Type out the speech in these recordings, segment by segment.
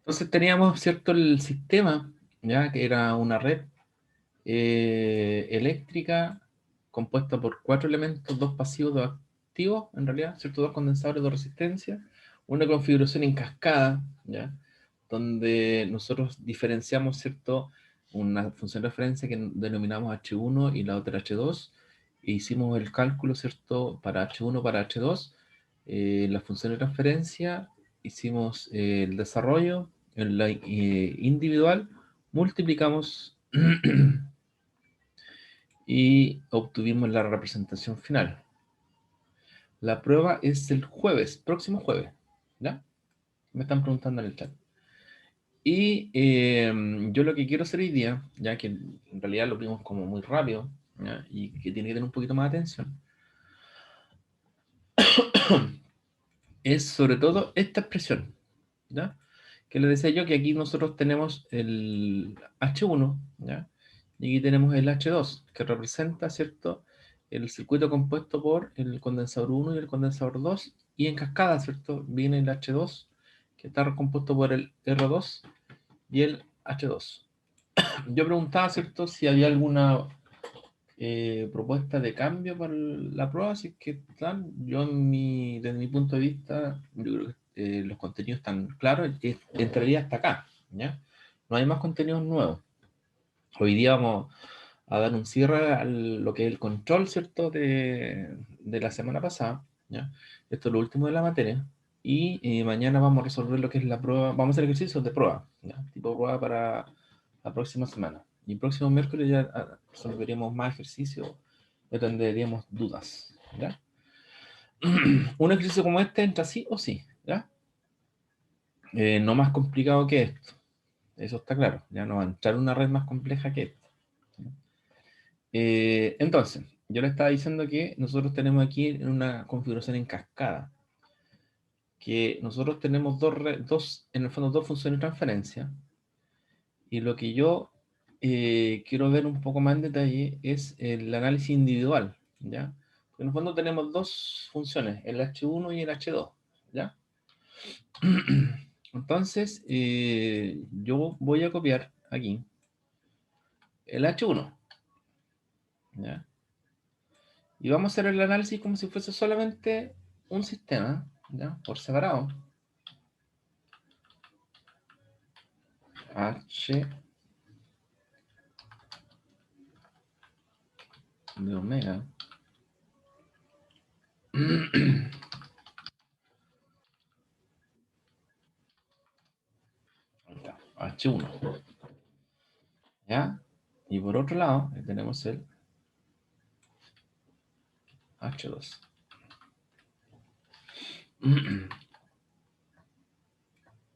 Entonces teníamos, ¿cierto?, el sistema, ya que era una red eléctrica compuesta por 4 elementos, 2 pasivos, 2 activos, en realidad, ¿cierto? 2 condensadores, 2 resistencias, una configuración en cascada, ¿ya? Donde nosotros diferenciamos, ¿cierto?, una función de referencia que denominamos H1 y la otra H2, e hicimos el cálculo, ¿cierto?, para H1, para H2, la función de transferencia, hicimos el desarrollo en la individual, multiplicamos y obtuvimos la representación final. La prueba es el jueves, próximo jueves, ¿ya? Me están preguntando en el chat. Y yo lo que quiero hacer hoy día, ya que en realidad lo vimos como muy rápido, ¿ya?, y que tiene que tener un poquito más de atención, es sobre todo esta expresión, ¿ya? Que les decía yo que aquí nosotros tenemos el H1, ¿ya? Y aquí tenemos el H2, que representa, ¿cierto?, el circuito compuesto por el condensador 1 y el condensador 2, y en cascada, ¿cierto?, viene el H2, que está compuesto por el R2 y el H2. Yo preguntaba, ¿cierto?, si había alguna propuesta de cambio para la prueba, si es que están. Yo, desde mi punto de vista, yo creo que los contenidos están claros, entraría hasta acá, ¿ya? No hay más contenidos nuevos. Hoy día vamos a dar un cierre a lo que es el control, ¿cierto?, de la semana pasada, ¿ya? Esto es lo último de la materia. Y mañana vamos a resolver lo que es la prueba, vamos a hacer ejercicios de prueba, ¿ya? Tipo prueba para la próxima semana. Y el próximo miércoles ya resolveremos más ejercicios y atenderíamos dudas, ¿ya? Un ejercicio como este entra sí o sí, ¿ya? No más complicado que esto, eso está claro, ya no va a entrar una red más compleja que esto. Entonces, yo le estaba diciendo que nosotros tenemos aquí una configuración en cascada, que nosotros tenemos en el fondo, 2 funciones de transferencia, y lo que yo quiero ver un poco más en detalle es el análisis individual, ¿ya? Porque en el fondo tenemos 2 funciones, el H1 y el H2, ¿ya? Entonces, yo voy a copiar aquí el H1, ¿ya? Y vamos a hacer el análisis como si fuese solamente un sistema, ¿ya?, por separado. H de omega H1, ¿ya? Y por otro lado, tenemos el H2.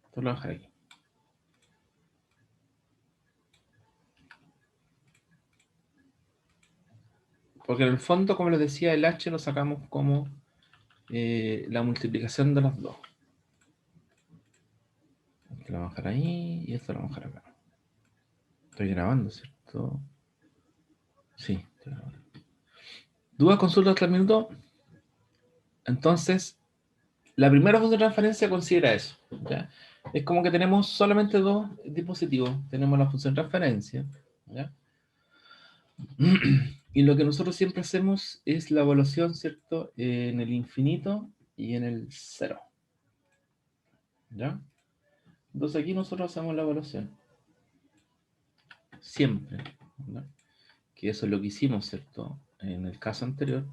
Esto lo voy a dejar aquí. Porque en el fondo, como les decía, el H lo sacamos como la multiplicación de los dos. Esto lo vamos a dejar ahí y esto lo vamos a dejar acá. Estoy grabando, ¿cierto? Sí, estoy grabando. ¿Dudas, consultas hasta el minuto? Entonces, la primera función de transferencia considera eso, ¿ya? Es como que tenemos solamente 2 dispositivos. Tenemos la función de transferencia, ¿ya? Y lo que nosotros siempre hacemos es la evaluación, ¿cierto?, en el infinito y en el cero, ¿ya? Entonces aquí nosotros hacemos la evaluación. Siempre, ¿no? Que eso es lo que hicimos, ¿cierto?, en el caso anterior.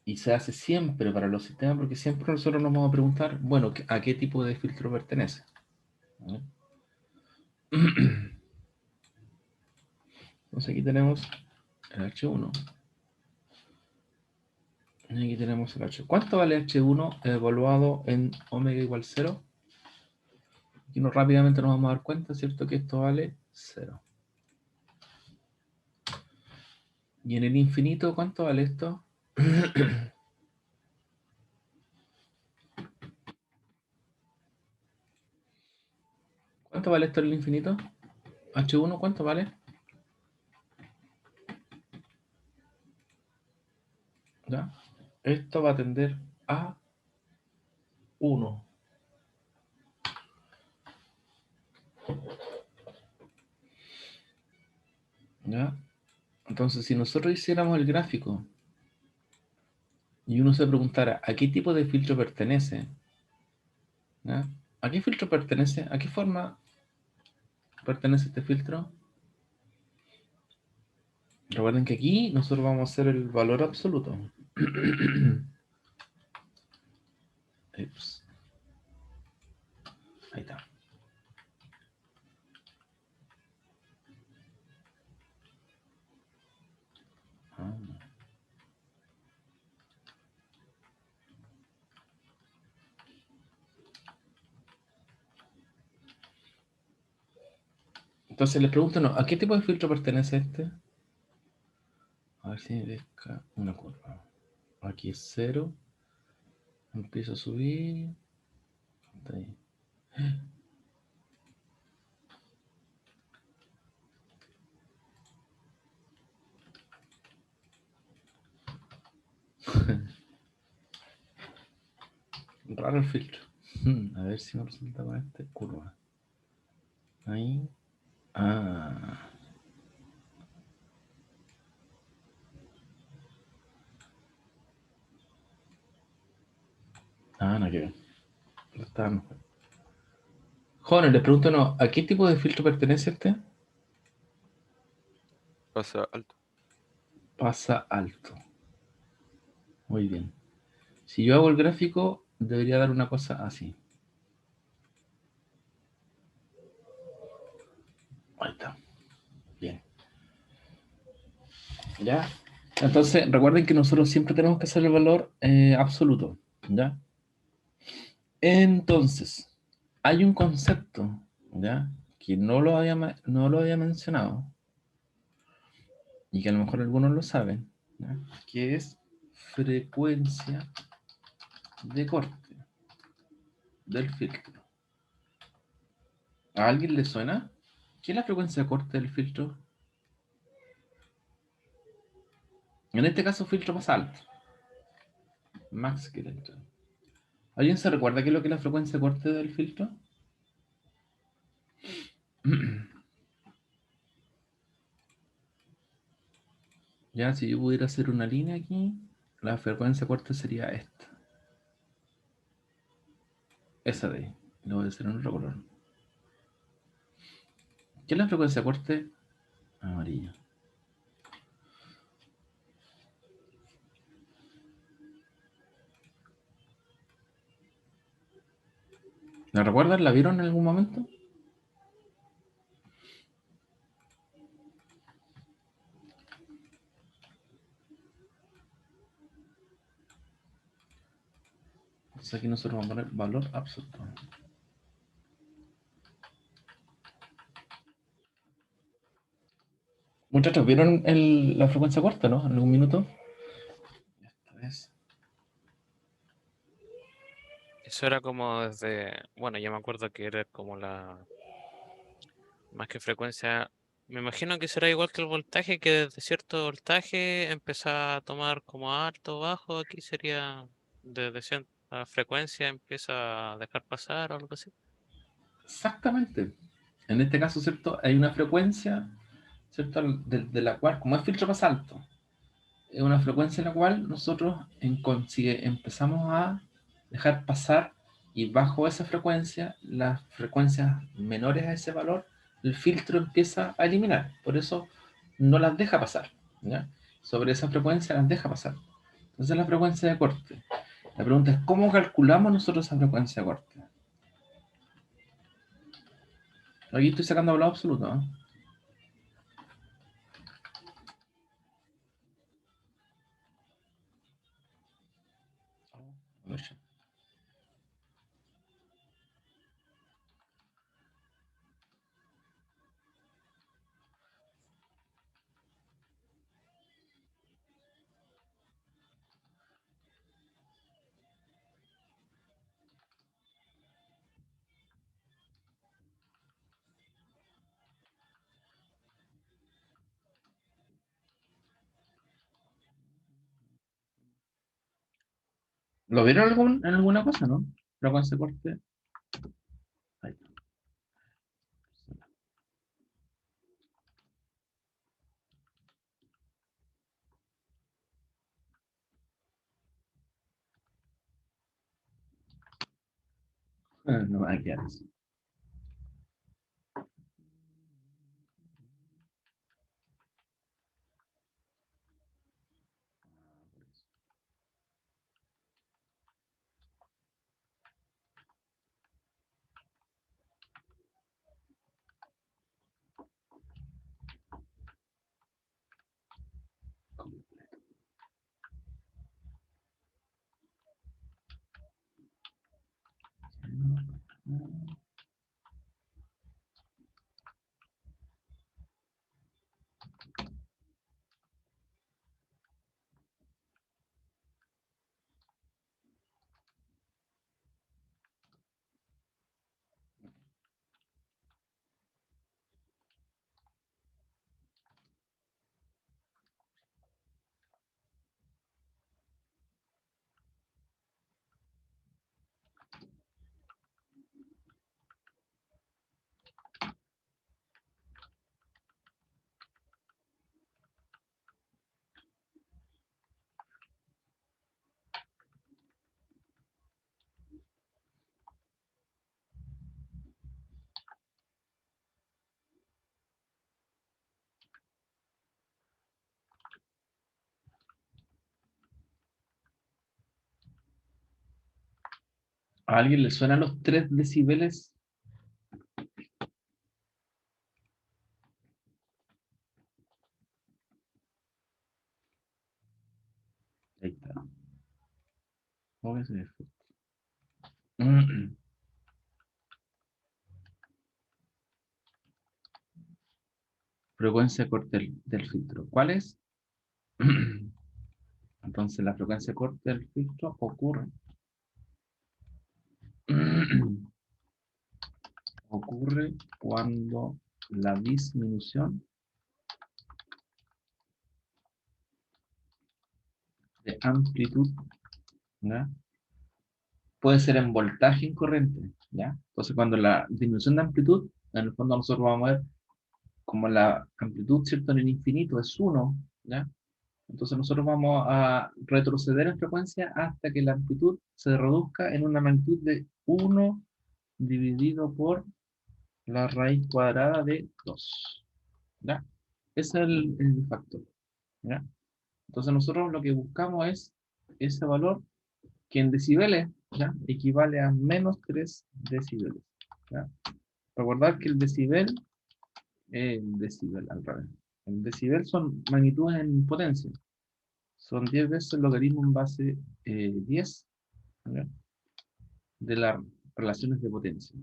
Y se hace siempre para los sistemas, porque siempre nosotros nos vamos a preguntar, bueno, ¿a qué tipo de filtro pertenece? ¿No? Entonces aquí tenemos el H1. Y aquí tenemos el H. ¿Cuánto vale H1 evaluado en omega igual 0? Aquí rápidamente nos vamos a dar cuenta, ¿cierto?, que esto vale 0. Y en el infinito, ¿cuánto vale esto? ¿Cuánto vale esto en el infinito? H1, ¿cuánto vale? ¿Ya? Esto va a tender a 1. ¿Ya? Entonces, si nosotros hiciéramos el gráfico y uno se preguntara a qué tipo de filtro pertenece, ¿ya? ¿A qué filtro pertenece? ¿A qué forma pertenece este filtro? Recuerden que aquí nosotros vamos a hacer el valor absoluto. Ups. Ahí está. Ah. Entonces les pregunto, no, ¿a qué tipo de filtro pertenece este? A ver si me pesca una curva. Aquí es 0. Empiezo a subir. Está ahí. Raro el filtro. A ver si me resulta con este curva. Ahí. Ah. Ah, no, que ver. Está mejor. Jóvenes, les pregunto, no, ¿a qué tipo de filtro pertenece este? Pasa alto. Pasa alto. Muy bien. Si yo hago el gráfico, debería dar una cosa así. Ahí está. Bien. ¿Ya? Entonces, recuerden que nosotros siempre tenemos que hacer el valor absoluto. ¿Ya? Entonces, hay un concepto, ¿ya? Que no lo había mencionado y que a lo mejor algunos lo saben, ¿ya? Que es frecuencia de corte del filtro. ¿A alguien le suena? ¿Qué es la frecuencia de corte del filtro? En este caso, filtro más alto. Max que dentro. ¿Alguien se recuerda qué es lo que es la frecuencia de corte del filtro? Ya, si yo pudiera hacer una línea aquí, la frecuencia de corte sería esta. Esa de ahí. Lo voy a hacer en otro color. ¿Qué es la frecuencia de corte? Amarillo. ¿La recuerdan? ¿La vieron en algún momento? Entonces aquí nosotros vamos a poner valor absoluto. Muchachos, ¿vieron la frecuencia corta, no? En algún minuto. Esta vez. Eso era como desde, bueno, yo me acuerdo que era como más que frecuencia, me imagino que será igual que el voltaje, que desde cierto voltaje empieza a tomar como alto o bajo, aquí sería desde cierta frecuencia empieza a dejar pasar o algo así. Exactamente. En este caso, ¿cierto? Hay una frecuencia, ¿cierto? De la cual, como es filtro más alto, es una frecuencia en la cual nosotros empezamos a dejar pasar y bajo esa frecuencia, las frecuencias menores a ese valor, el filtro empieza a eliminar. Por eso no las deja pasar. ¿Ya? Sobre esa frecuencia las deja pasar. Entonces la frecuencia de corte. La pregunta es, ¿cómo calculamos nosotros esa frecuencia de corte? Aquí estoy sacando valor absoluto. ¿Eh? A ver. ¿Lo vieron en alguna cosa, no? Frecuencia de corte. Ahí. No va a quedar así. ¿A alguien le suenan los 3 decibeles? Ahí está. ¿Cómo que se ve? Frecuencia corta del filtro. ¿Cuál es? Entonces la frecuencia corta del filtro ocurre ocurre cuando la disminución de amplitud, ¿ya? Puede ser en voltaje en corriente, ¿ya? Entonces cuando la disminución de amplitud, en el fondo nosotros vamos a ver como la amplitud, ¿cierto? En el infinito es 1, ¿ya? Entonces nosotros vamos a retroceder en frecuencia hasta que la amplitud se reduzca en una magnitud de 1 dividido por la raíz cuadrada de 2. ¿Ya? Ese es el factor. ¿Ya? Entonces nosotros lo que buscamos es ese valor que en decibeles, ¿ya? Equivale a menos 3 decibeles. ¿Ya? Recordar que el decibel al revés. El decibel son magnitudes en potencia. Son 10 veces el logaritmo en base 10, ¿ya? De las relaciones de potencia.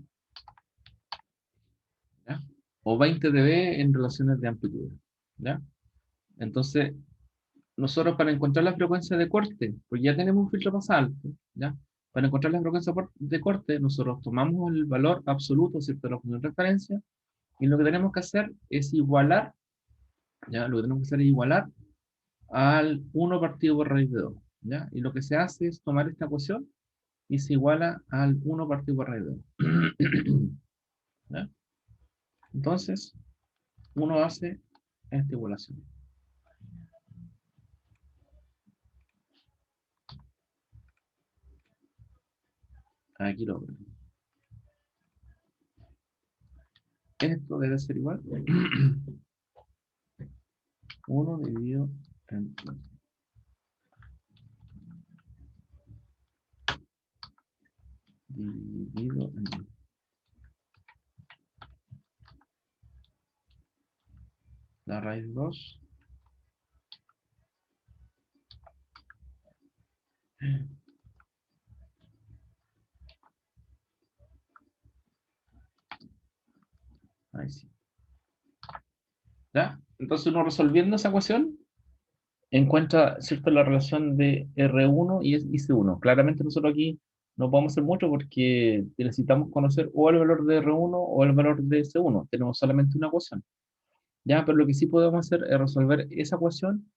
¿Ya? O 20 dB en relaciones de amplitud. ¿Ya? Entonces, nosotros para encontrar la frecuencia de corte, pues ya tenemos un filtro pasado, ¿ya? Para encontrar la frecuencia de corte, nosotros tomamos el valor absoluto, ¿cierto? De la función de referencia, y lo que tenemos que hacer es igualar, ¿ya? Lo que tenemos que hacer es igualar al 1 partido por raíz de 2, ¿ya? Y lo que se hace es tomar esta ecuación y se iguala al 1 partido por raíz de 2. ¿Ya? Entonces, uno hace esta igualación. Aquí lo veo. Esto debe ser igual. 1 dividido en 2. Dividido en 2. La raíz 2. Ahí sí. ¿Ya? Entonces uno resolviendo esa ecuación encuentra, ¿cierto?, la relación de R1 y C1. Claramente nosotros aquí no podemos hacer mucho porque necesitamos conocer o el valor de R1 o el valor de C1. Tenemos solamente una ecuación. ¿Ya? Pero lo que sí podemos hacer es resolver esa ecuación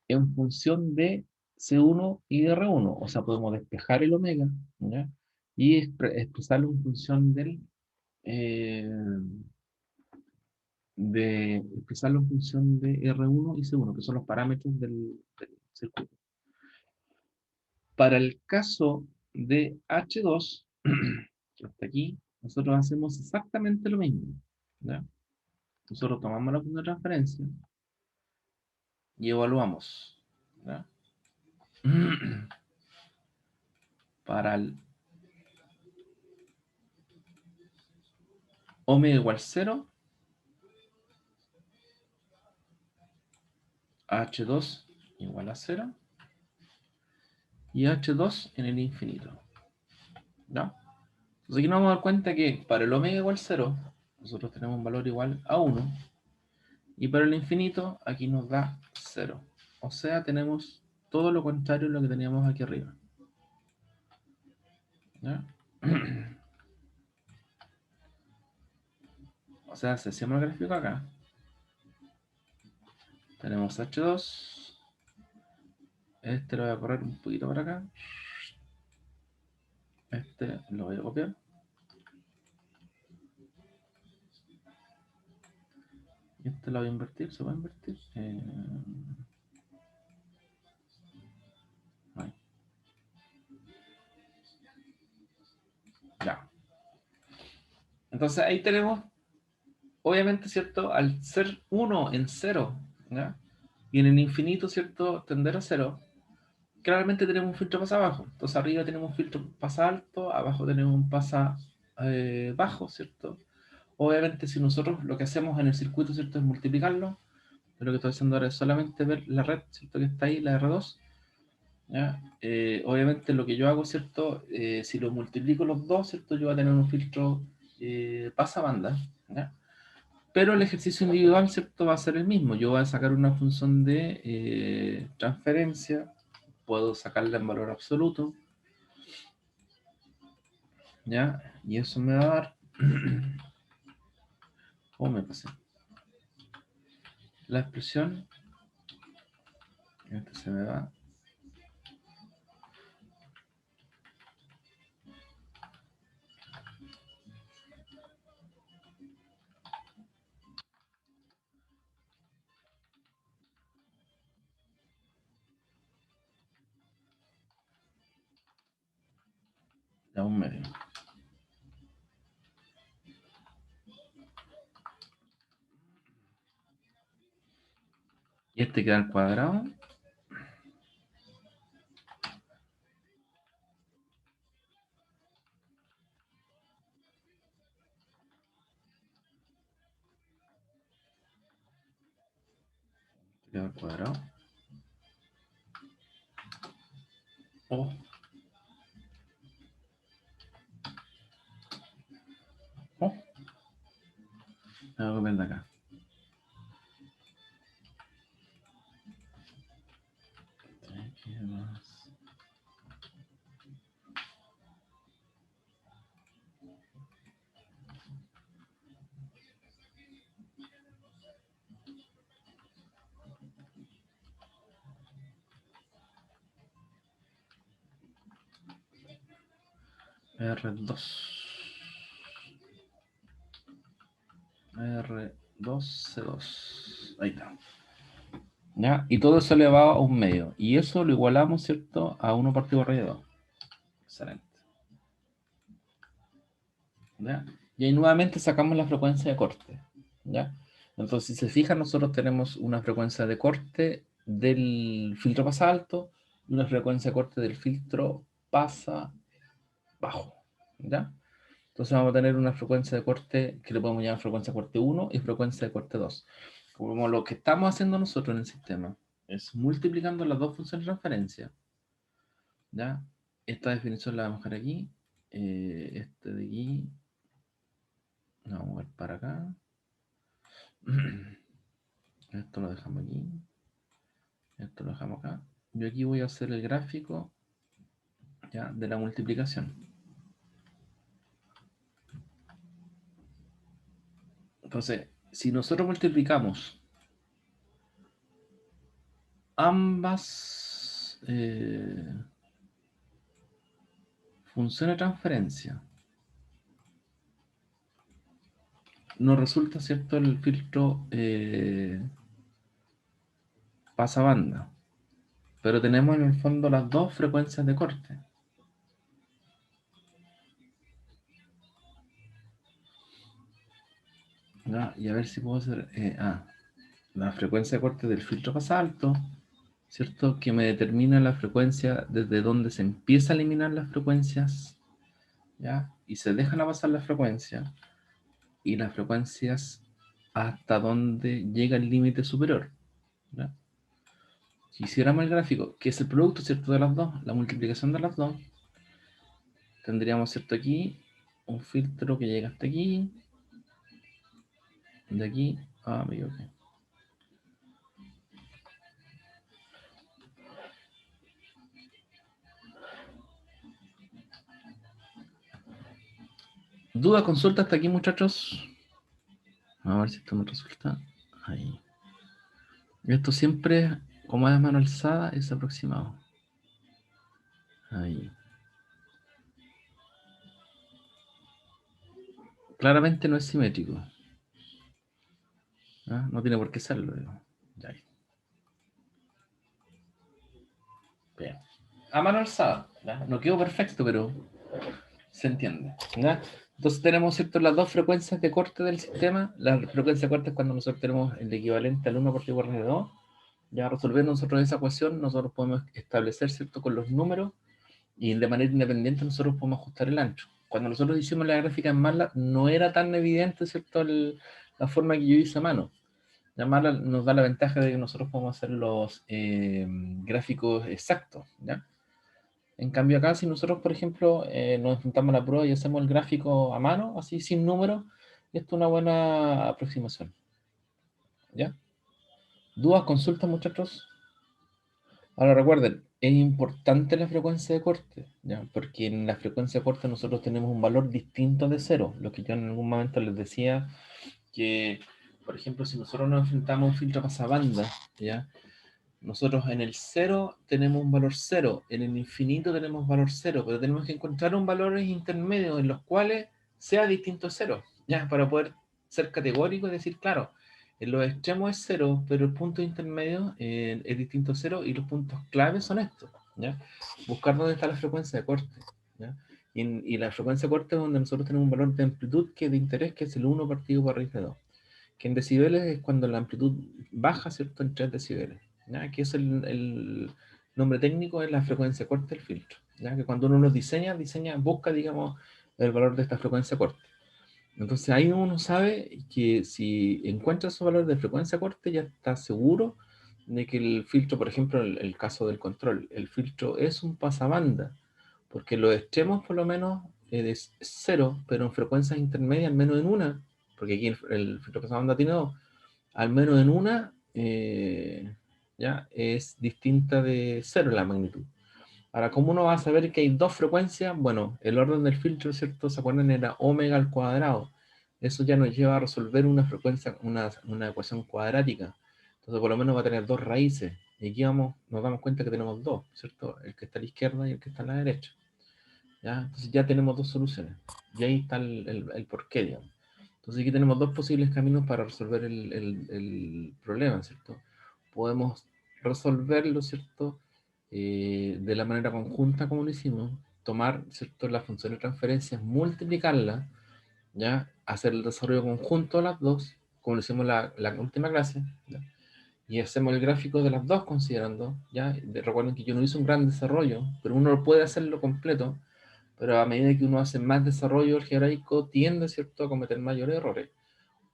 en función de C1 y de R1. O sea, podemos despejar el omega, ¿ya? Y expresarlo en función eh, de expresarlo en función de R1 y C1, que son los parámetros del circuito. Para el caso de H2, Hasta aquí, nosotros hacemos exactamente lo mismo. ¿Ya? Nosotros tomamos la punta de transferencia y evaluamos. ¿Ya? Para el omega igual 0, H2 igual a 0 y H2 en el infinito. ¿Ya? Entonces aquí nos vamos a dar cuenta que para el omega igual 0, nosotros tenemos un valor igual a 1 y para el infinito aquí nos da 0. O sea, tenemos todo lo contrario a lo que teníamos aquí arriba. ¿Ya? O sea, si hacemos el gráfico acá, tenemos H2, este lo voy a correr un poquito para acá, este lo voy a copiar, y este lo voy a invertir, ¿se puede invertir? Ahí. Ya. Entonces ahí tenemos, obviamente, ¿cierto? Al ser 1 en 0, ¿ya? Y en el infinito, ¿cierto? Tender a 0, claramente tenemos un filtro pasa abajo. Entonces arriba tenemos un filtro pasa alto, abajo tenemos un pasa bajo, ¿cierto? Obviamente si nosotros lo que hacemos en el circuito, ¿cierto? Es multiplicarlo. Lo que estoy haciendo ahora es solamente ver la red, ¿cierto? Que está ahí, la R2. ¿Ya? Obviamente lo que yo hago, ¿cierto? Si lo multiplico los dos, ¿cierto? Yo voy a tener un filtro pasabanda, ¿ya? Pero el ejercicio individual, ¿cierto? Va a ser el mismo. Yo voy a sacar una función de transferencia, puedo sacarla en valor absoluto, ¿ya? Y eso me va a dar... ¿Cómo me pasé? La expresión, este se me va... a un medio. Y este queda al cuadrado. Queda al cuadrado. Oh, oh. Me voy a copiar de acá. Aquí más. R2. R2C2. Ahí está. ¿Ya? Y todo eso elevado a un medio. Y eso lo igualamos, ¿cierto? A 1 partido por raíz de 2. Excelente. ¿Ya? Y ahí nuevamente sacamos la frecuencia de corte. ¿Ya? Entonces, si se fijan, nosotros tenemos una frecuencia de corte del filtro pasa alto y una frecuencia de corte del filtro pasa bajo. ¿Ya? Entonces vamos a tener una frecuencia de corte que le podemos llamar frecuencia de corte 1 y frecuencia de corte 2. Como lo que estamos haciendo nosotros en el sistema es multiplicando las dos funciones de transferencia. ¿Ya? Esta definición la vamos a dejar aquí. Este de aquí. Lo vamos a ver para acá. Esto lo dejamos aquí. Esto lo dejamos acá. Yo aquí voy a hacer el gráfico, ¿ya? De la multiplicación. Entonces, si nosotros multiplicamos ambas funciones de transferencia, nos resulta, ¿cierto?, el filtro pasabanda. Pero tenemos en el fondo las dos frecuencias de corte. ¿ya? Y a ver si puedo hacer... la frecuencia de corte del filtro pasa alto, ¿cierto? Que me determina la frecuencia desde donde se empieza a eliminar las frecuencias, ¿ya? Y se dejan a pasar las frecuencias, y las frecuencias hasta donde llega el límite superior, ¿ya? Si hiciéramos el gráfico, que es el producto, ¿cierto? De las dos, la multiplicación de las dos, tendríamos, ¿cierto? Aquí un filtro que llega hasta aquí, de aquí, me equivoqué. ¿Duda, consulta hasta aquí, muchachos? A ver si esto me resulta. Ahí. Esto siempre, como es a mano alzada, es aproximado. Ahí. Claramente no es simétrico. ¿Ah? No tiene por qué serlo. Digo. Ya. Bien. A mano alzada. ¿Ya? No quedó perfecto, pero se entiende. ¿Ya? Entonces tenemos, ¿cierto?, las dos frecuencias de corte del sistema. La frecuencia de corte es cuando nosotros tenemos el equivalente al 1 por igual a 2. Ya resolviendo nosotros esa ecuación, nosotros podemos establecer, ¿cierto?, con los números, y de manera independiente nosotros podemos ajustar el ancho. Cuando nosotros hicimos la gráfica en MATLAB no era tan evidente, ¿cierto?, la forma que yo hice a mano. La MATLAB nos da la ventaja de que nosotros podemos hacer los gráficos exactos, ¿ya? En cambio acá, si nosotros, por ejemplo, nos enfrentamos a la prueba y hacemos el gráfico a mano, así sin números, esto es una buena aproximación, ¿ya? ¿Dudas, consultas, muchachos? Ahora recuerden, es importante la frecuencia de corte, ¿ya? Porque en la frecuencia de corte nosotros tenemos un valor distinto de cero, lo que yo en algún momento les decía que, por ejemplo, si nosotros nos enfrentamos a un filtro pasabanda, ¿ya? Nosotros en el cero tenemos un valor cero, en el infinito tenemos valor cero, pero tenemos que encontrar un valor intermedio en los cuales sea distinto a cero, ¿ya? Para poder ser categórico y decir, claro, en los extremos es cero, pero el punto intermedio es distinto a cero y los puntos claves son estos, ¿ya? Buscar dónde está la frecuencia de corte, ¿ya? Y la frecuencia de corte es donde nosotros tenemos un valor de amplitud que es de interés, que es el 1 partido por raíz de 2, que en decibeles es cuando la amplitud baja, ¿cierto?, en 3 decibeles, ¿ya? Que es el nombre técnico, es la frecuencia corte del filtro, ¿ya? Que cuando uno lo diseña, busca, digamos, el valor de esta frecuencia corte. Entonces ahí uno sabe que si encuentra su valor de frecuencia corte, ya está seguro de que el filtro, por ejemplo, el caso del control, el filtro es un pasabanda, porque los extremos por lo menos es cero, pero en frecuencias intermedias al menos en una, porque aquí el filtro pasabanda tiene dos, al menos en una ya es distinta de cero la magnitud. Ahora, ¿cómo uno va a saber que hay dos frecuencias? Bueno, el orden del filtro, ¿cierto? ¿Se acuerdan? Era omega al cuadrado. Eso ya nos lleva a resolver una frecuencia, una ecuación cuadrática. Entonces, por lo menos va a tener dos raíces. Y aquí nos damos cuenta que tenemos dos, ¿cierto? El que está a la izquierda y el que está a la derecha. ¿Ya? Entonces ya tenemos dos soluciones. Y ahí está el porqué, digamos. Entonces aquí tenemos dos posibles caminos para resolver el problema, ¿cierto? Podemos resolverlo, ¿cierto? De la manera conjunta como lo hicimos, tomar, ¿cierto?, la función de transferencias, multiplicarla, ¿ya? Hacer el desarrollo conjunto de las dos, como lo hicimos la última clase, ¿ya? Y hacemos el gráfico de las dos considerando, ¿ya? Recuerden que yo no hice un gran desarrollo, pero uno puede hacerlo completo, pero a medida que uno hace más desarrollo algebraico, tiende, ¿cierto?, a cometer mayores errores.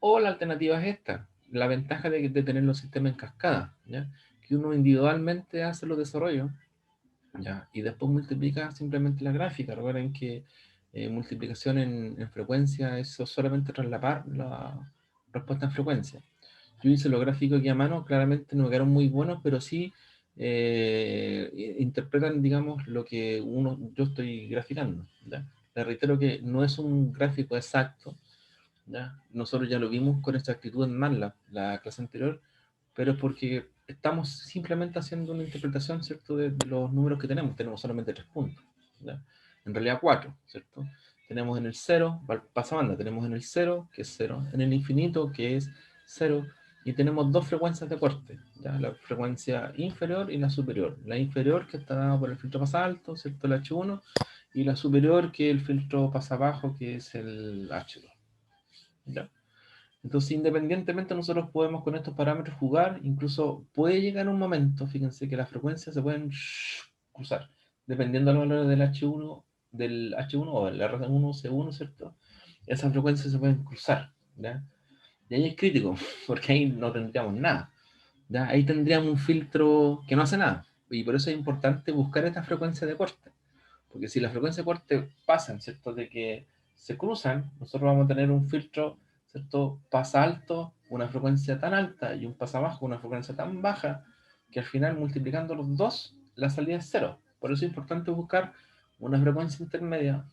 O la alternativa es esta, la ventaja de tener los sistemas en cascada, ¿ya? Que uno individualmente hace los desarrollos, ¿ya? Y después multiplica simplemente la gráfica. Recuerden que multiplicación en frecuencia es solamente traslapar la respuesta en frecuencia. Yo hice los gráficos aquí a mano, claramente no me quedaron muy buenos, pero sí interpretan, digamos, lo que yo estoy graficando, ¿ya? Les reitero que no es un gráfico exacto, ¿ya? Nosotros ya lo vimos con esta actitud en MATLAB, la clase anterior, pero es porque estamos simplemente haciendo una interpretación, ¿cierto?, de los números que tenemos. Tenemos solamente 3 puntos, ¿ya? En realidad 4, ¿cierto? Tenemos en el 0, pasabanda, tenemos en el 0, que es 0, en el infinito, que es 0, y tenemos dos frecuencias de corte, ¿ya? La frecuencia inferior y la superior. La inferior, que está dada por el filtro pasa alto, ¿cierto?, el H1, y la superior, que es el filtro pasa bajo, que es el H2, ¿ya? Entonces, independientemente, nosotros podemos con estos parámetros jugar, incluso puede llegar un momento, fíjense, que las frecuencias se pueden cruzar, dependiendo de los valores del H1 o del R1, C1, ¿cierto? Esas frecuencias se pueden cruzar, ¿ya? Y ahí es crítico, porque ahí no tendríamos nada, ¿ya? Ahí tendríamos un filtro que no hace nada, y por eso es importante buscar esta frecuencia de corte, porque si las frecuencias de corte pasan, ¿cierto? De que se cruzan, nosotros vamos a tener un filtro, ¿cierto? Pasa alto, una frecuencia tan alta y un pasa bajo, una frecuencia tan baja, que al final multiplicando los dos, la salida es cero. Por eso es importante buscar una frecuencia intermedia,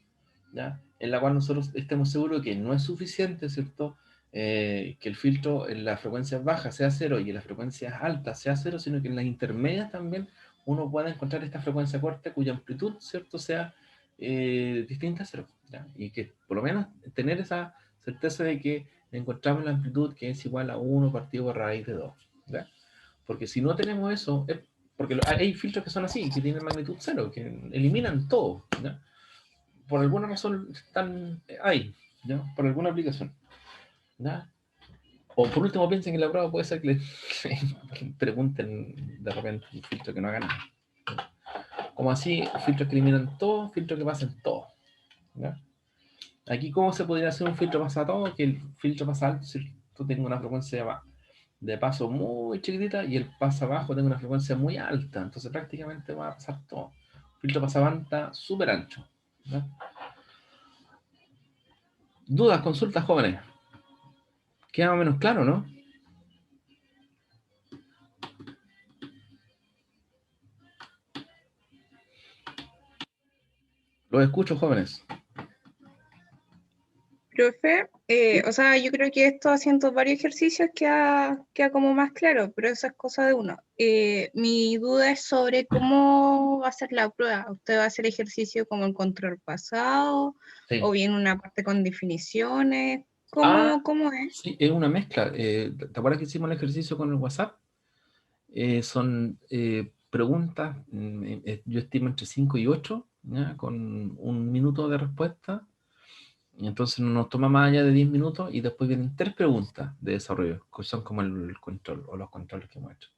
¿ya? En la cual nosotros estemos seguros que no es suficiente, ¿cierto? Que el filtro en las frecuencias bajas sea cero y en las frecuencias altas sea cero, sino que en las intermedias también uno puede encontrar esta frecuencia corta cuya amplitud, ¿cierto?, sea distinta a cero, ¿ya? Y que por lo menos tener esa certeza de que encontramos la amplitud que es igual a 1 partido por raíz de 2, ¿ya? Porque si no tenemos eso, porque hay filtros que son así, que tienen magnitud cero, que eliminan todo, ¿ya? Por alguna razón están ahí, ¿ya? Por alguna aplicación, ¿ya? O por último piensen que en la prueba puede ser que le pregunten de repente un filtro que no haga nada. Como así, filtros que eliminan todo, filtros que pasen todo, ¿ya? Aquí, ¿cómo se podría hacer un filtro pasa todo? Que el filtro pasa alto, si tú tengas una frecuencia de paso muy chiquitita y el pasa abajo tenga una frecuencia muy alta, entonces prácticamente va a pasar todo. Filtro pasa banda súper ancho, ¿ya? Dudas, consultas, jóvenes. Queda más o menos claro, ¿no? Los escucho, jóvenes. Profe, ¿Sí? o sea, yo creo que esto haciendo varios ejercicios queda como más claro, pero eso es cosa de uno. Mi duda es sobre cómo va a ser la prueba. ¿Usted va a hacer ejercicio como el control pasado o Sí. bien una parte con definiciones? Ah, ¿Cómo es? sí, es una mezcla. ¿Te acuerdas que hicimos el ejercicio con el WhatsApp? Son preguntas, yo estimo entre 5 y 8, ¿ya? Con un minuto de respuesta. Y entonces no nos toma más allá de 10 minutos y después vienen 3 preguntas de desarrollo, que son como el control o los controles que hemos hecho.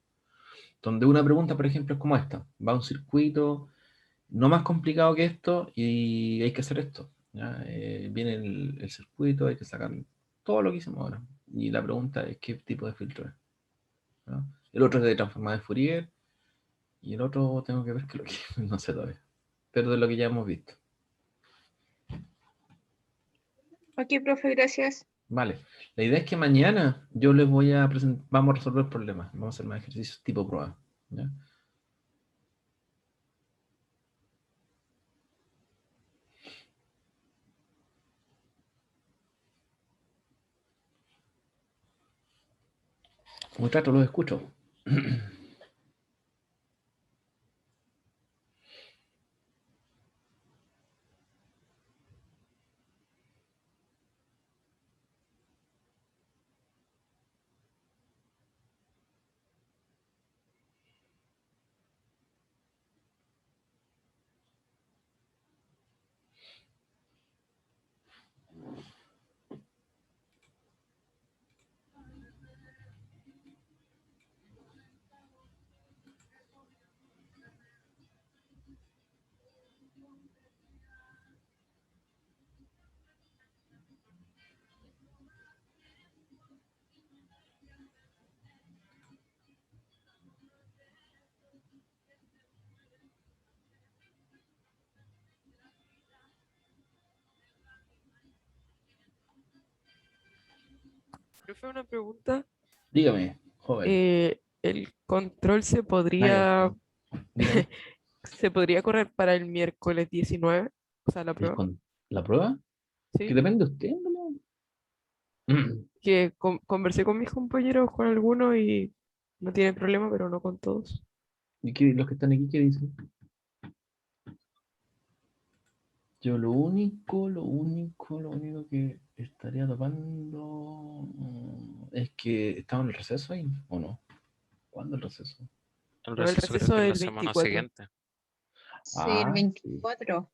Donde una pregunta, por ejemplo, es como esta. Va a un circuito no más complicado que esto y hay que hacer esto, ¿ya? Viene el circuito, hay que sacar todo lo que hicimos ahora. Y la pregunta es qué tipo de filtro es, ¿no? El otro es de transformada de Fourier y el otro tengo que ver que lo que no sé todavía, pero de lo que ya hemos visto. Ok, profe, gracias. Vale, la idea es que mañana yo les voy a presentar, vamos a resolver problemas, vamos a hacer más ejercicios tipo prueba, ¿ya? Muchachos, los escucho. Profe, una pregunta. Dígame, joven. ¿El control Ah, ya, dígame. se podría correr para el miércoles 19? O sea, la ¿El prueba, con la prueba? Que ¿sí? depende de usted, ¿no? Que conversé con mis compañeros, con algunos y no tienen problema, pero no con todos. ¿Y los que están aquí qué dicen? Yo lo único que estaría topando es que estaba en el receso ahí, ¿o no? ¿Cuándo el receso? El No, el receso creo receso que es la del semana 24. siguiente. Sí, el Ah, sí. 24.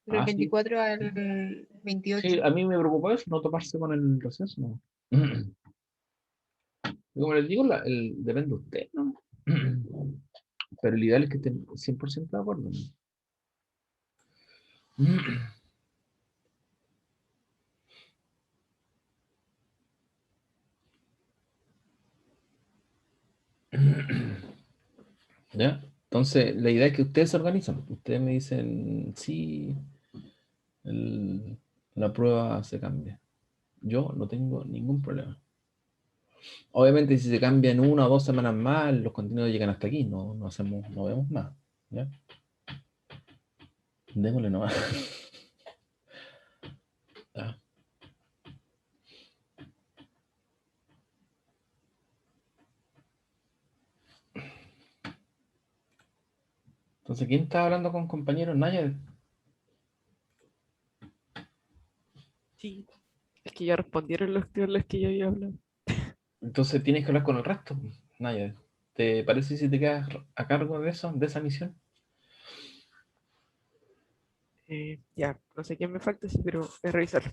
Del Ah, sí. 24 al Sí, 28. a mí me preocupa eso, no toparse con el receso, ¿no? Como les digo, depende de usted, ¿no? Pero el ideal es que estén 100% de acuerdo, ¿no? ¿Ya? Entonces, la idea es que ustedes se organizan. Ustedes me dicen, sí, la prueba se cambia. Yo no tengo ningún problema. Obviamente, si se cambia en 1 o 2 semanas más, los contenidos llegan hasta aquí, no vemos más. ¿Ya? Démosle nomás. ¿Ya? Entonces, ¿quién está hablando con compañeros? Nadie. Sí. Es que ya respondieron los que yo había hablado. Entonces tienes que hablar con el resto. Nadie. ¿Te parece si te quedas a cargo de eso, de esa misión? Ya, no sé quién me falta, sí, pero es revisarlo.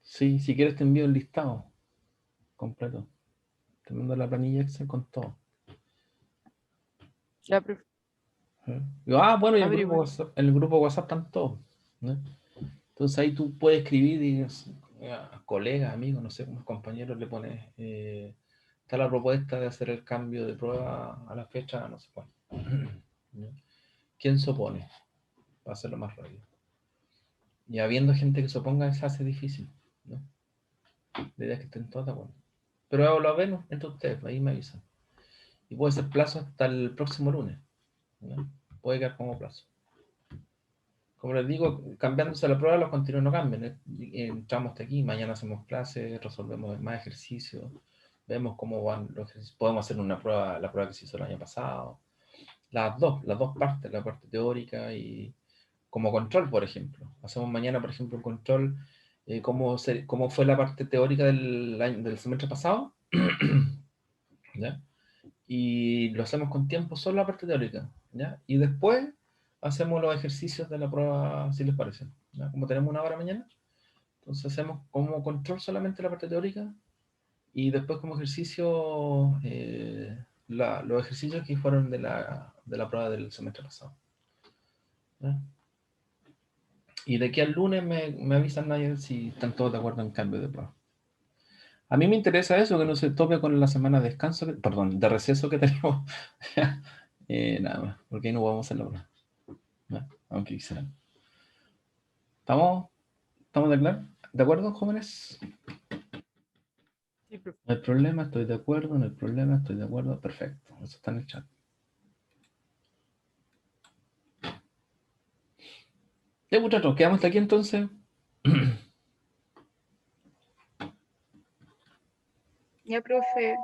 Sí, si quieres te envío el listado completo. Te mando la planilla Excel con todo. Ya, profe. Bueno, y A ver, igual. en el grupo WhatsApp están todos, ¿no? Entonces ahí tú puedes escribir y colegas, amigos, no sé, unos compañeros le pones, está la propuesta de hacer el cambio de prueba a la fecha, no sé cuál. ¿No? ¿Quién se opone? Para hacerlo más rápido. Y habiendo gente que se oponga, se hace difícil, ¿no? La idea es que estén todos de acuerdo. Pero lo vemos entre ustedes, ahí me avisan. Y puede ser plazo hasta el próximo lunes, ¿no? Puede quedar como plazo. Como les digo, cambiándose la prueba, los contenidos no cambian. Entramos hasta aquí, mañana hacemos clases, resolvemos más ejercicios, vemos cómo van los ejercicios. Podemos hacer una prueba, la prueba que se hizo el año pasado. Las dos partes, la parte teórica y como control, por ejemplo. Hacemos mañana, por ejemplo, un control, cómo fue la parte teórica del semestre pasado, ¿ya? Y lo hacemos con tiempo solo la parte teórica, ¿ya? Y después hacemos los ejercicios de la prueba, si les parece, ¿ya? Como tenemos 1 hora mañana, entonces hacemos como control solamente la parte teórica y después como ejercicio los ejercicios que fueron de la prueba del semestre pasado, ¿ya? Y de aquí al lunes me avisan nadie si están todos de acuerdo en cambio de prueba. A mí me interesa eso, que no se tope con la semana de descanso, perdón, de receso que tenemos. Nada más, porque ahí no vamos a hacer la prueba, ¿no? Aunque quisieran. ¿Estamos de acuerdo, jóvenes? Sí, profe. No hay problema, estoy de acuerdo, no hay problema, estoy de acuerdo, perfecto. Eso está en el chat. Ya, muchachos, quedamos hasta aquí entonces. Ya, profe.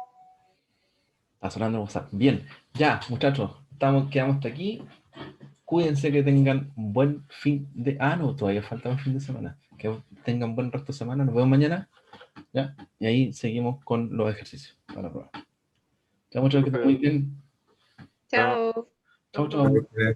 Está sonando el WhatsApp. Bien, ya, muchachos, quedamos hasta aquí. Cuídense, que tengan un buen fin de... no, todavía falta un fin de semana. Que tengan buen resto de semana. Nos vemos mañana. ¿Ya? Y ahí seguimos con los ejercicios para la prueba. Ya, muchachos, que estén muy bien. Chao. Chau, Chau, profe. chau.